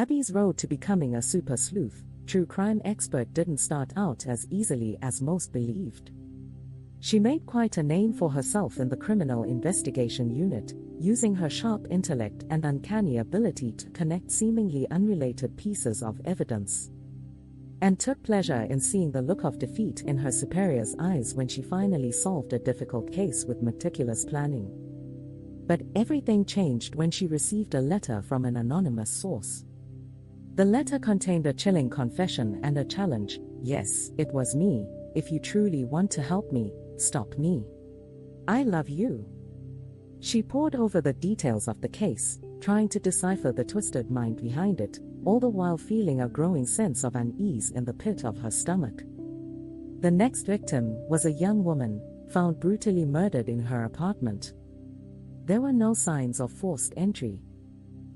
Abby's road to becoming a super sleuth, true crime expert didn't start out as easily as most believed. She made quite a name for herself in the criminal investigation unit, using her sharp intellect and uncanny ability to connect seemingly unrelated pieces of evidence. And took pleasure in seeing the look of defeat in her superior's eyes when she finally solved a difficult case with meticulous planning. But everything changed when she received a letter from an anonymous source. The letter contained a chilling confession and a challenge. Yes, it was me. If you truly want to help me, stop me. I love you. She pored over the details of the case, trying to decipher the twisted mind behind it, all the while feeling a growing sense of unease in the pit of her stomach. The next victim was a young woman, found brutally murdered in her apartment. There were no signs of forced entry.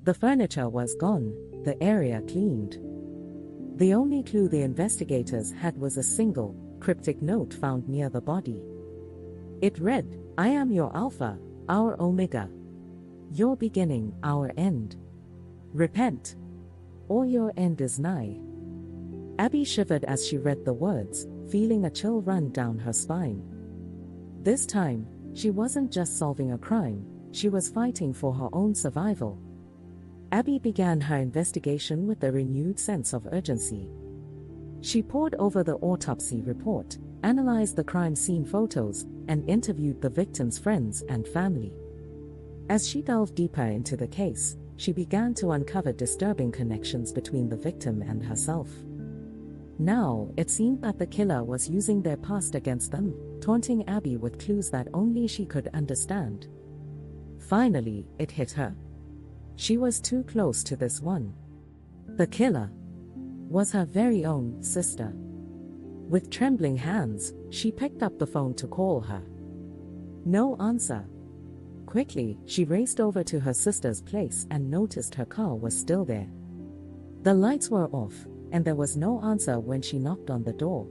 The furniture was gone, the area cleaned. The only clue the investigators had was a single, cryptic note found near the body. It read, "I am your Alpha, our Omega. Your beginning, our end. Repent, or your end is nigh." Abby shivered as she read the words, feeling a chill run down her spine. This time, she wasn't just solving a crime, she was fighting for her own survival. Abby began her investigation with a renewed sense of urgency. She pored over the autopsy report, analyzed the crime scene photos, and interviewed the victim's friends and family. As she delved deeper into the case, she began to uncover disturbing connections between the victim and herself. Now, it seemed that the killer was using their past against them, taunting Abby with clues that only she could understand. Finally, it hit her. She was too close to this one. The killer was her very own sister. With trembling hands, she picked up the phone to call her. No answer. Quickly, she raced over to her sister's place and noticed her car was still there. The lights were off, and there was no answer when she knocked on the door.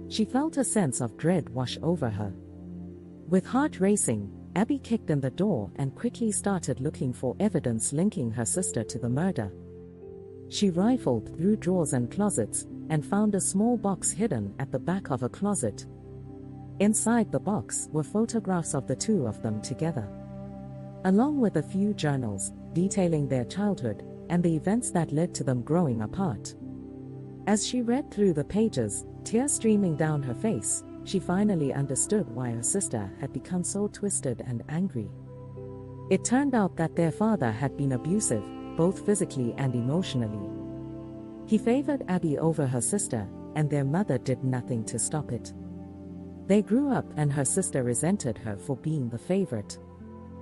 She felt a sense of dread wash over her. With heart racing, Abby kicked in the door and quickly started looking for evidence linking her sister to the murder. She rifled through drawers and closets, and found a small box hidden at the back of a closet. Inside the box were photographs of the two of them together, along with a few journals detailing their childhood and the events that led to them growing apart. As she read through the pages, tears streaming down her face, she finally understood why her sister had become so twisted and angry. It turned out that their father had been abusive, both physically and emotionally. He favored Abby over her sister, and their mother did nothing to stop it. They grew up and her sister resented her for being the favorite.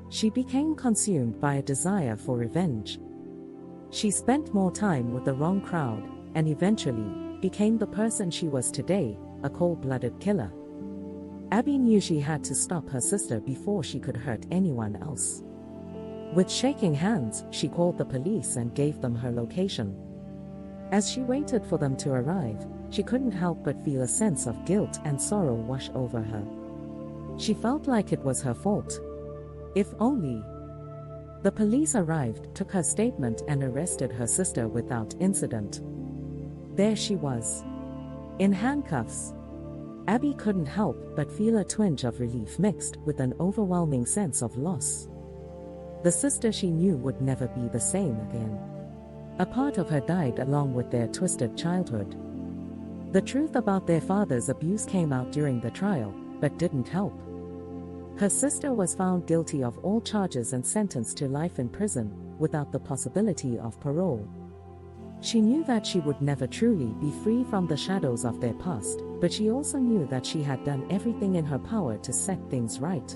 She became consumed by a desire for revenge. She spent more time with the wrong crowd, and eventually became the person she was today, a cold-blooded killer. Abby knew she had to stop her sister before she could hurt anyone else. With shaking hands, she called the police and gave them her location. As she waited for them to arrive, she couldn't help but feel a sense of guilt and sorrow wash over her. She felt like it was her fault. If only. The police arrived, took her statement, and arrested her sister without incident. There she was, in handcuffs. Abby couldn't help but feel a twinge of relief mixed with an overwhelming sense of loss. The sister she knew would never be the same again. A part of her died along with their twisted childhood. The truth about their father's abuse came out during the trial, but didn't help. Her sister was found guilty of all charges and sentenced to life in prison, without the possibility of parole. She knew that she would never truly be free from the shadows of their past, but she also knew that she had done everything in her power to set things right.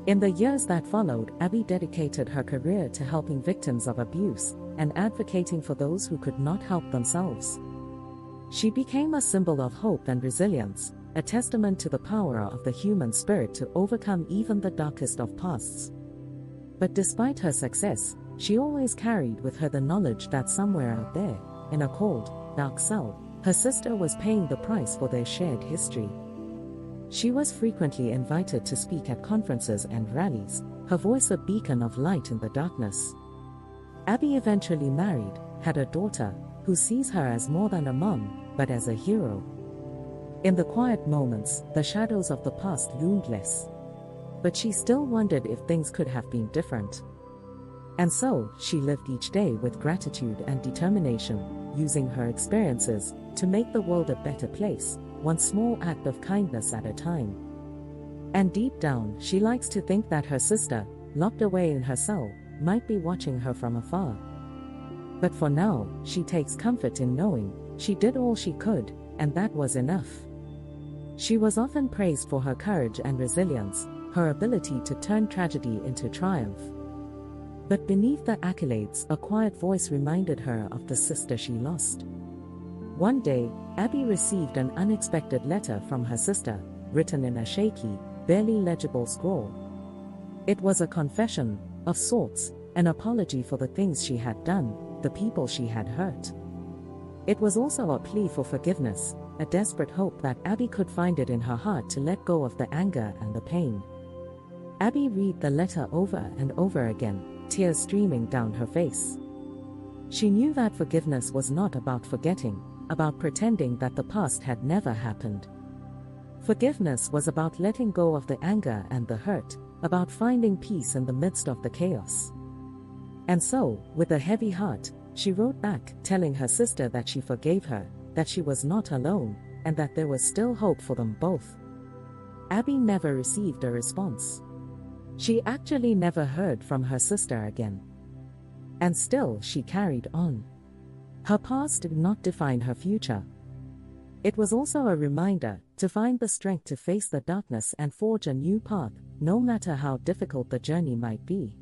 In the years that followed, Abby dedicated her career to helping victims of abuse and advocating for those who could not help themselves. She became a symbol of hope and resilience, a testament to the power of the human spirit to overcome even the darkest of pasts. But despite her success, she always carried with her the knowledge that somewhere out there, in a cold, dark cell, her sister was paying the price for their shared history. She was frequently invited to speak at conferences and rallies, her voice a beacon of light in the darkness. Abby eventually married, had a daughter who sees her as more than a mom, but as a hero. In the quiet moments, the shadows of the past loomed less. But she still wondered if things could have been different. And so, she lived each day with gratitude and determination, using her experiences to make the world a better place, one small act of kindness at a time. And deep down, she likes to think that her sister, locked away in her cell, might be watching her from afar. But for now, she takes comfort in knowing she did all she could, and that was enough. She was often praised for her courage and resilience, her ability to turn tragedy into triumph. But beneath the accolades, a quiet voice reminded her of the sister she lost. One day, Abby received an unexpected letter from her sister, written in a shaky, barely legible scrawl. It was a confession, of sorts, an apology for the things she had done, the people she had hurt. It was also a plea for forgiveness, a desperate hope that Abby could find it in her heart to let go of the anger and the pain. Abby read the letter over and over again, tears streaming down her face. She knew that forgiveness was not about forgetting, about pretending that the past had never happened. Forgiveness was about letting go of the anger and the hurt, about finding peace in the midst of the chaos. And so, with a heavy heart, she wrote back, telling her sister that she forgave her, that she was not alone, and that there was still hope for them both. Abby never received a response. She actually never heard from her sister again. And still she carried on. Her past did not define her future. It was also a reminder to find the strength to face the darkness and forge a new path, no matter how difficult the journey might be.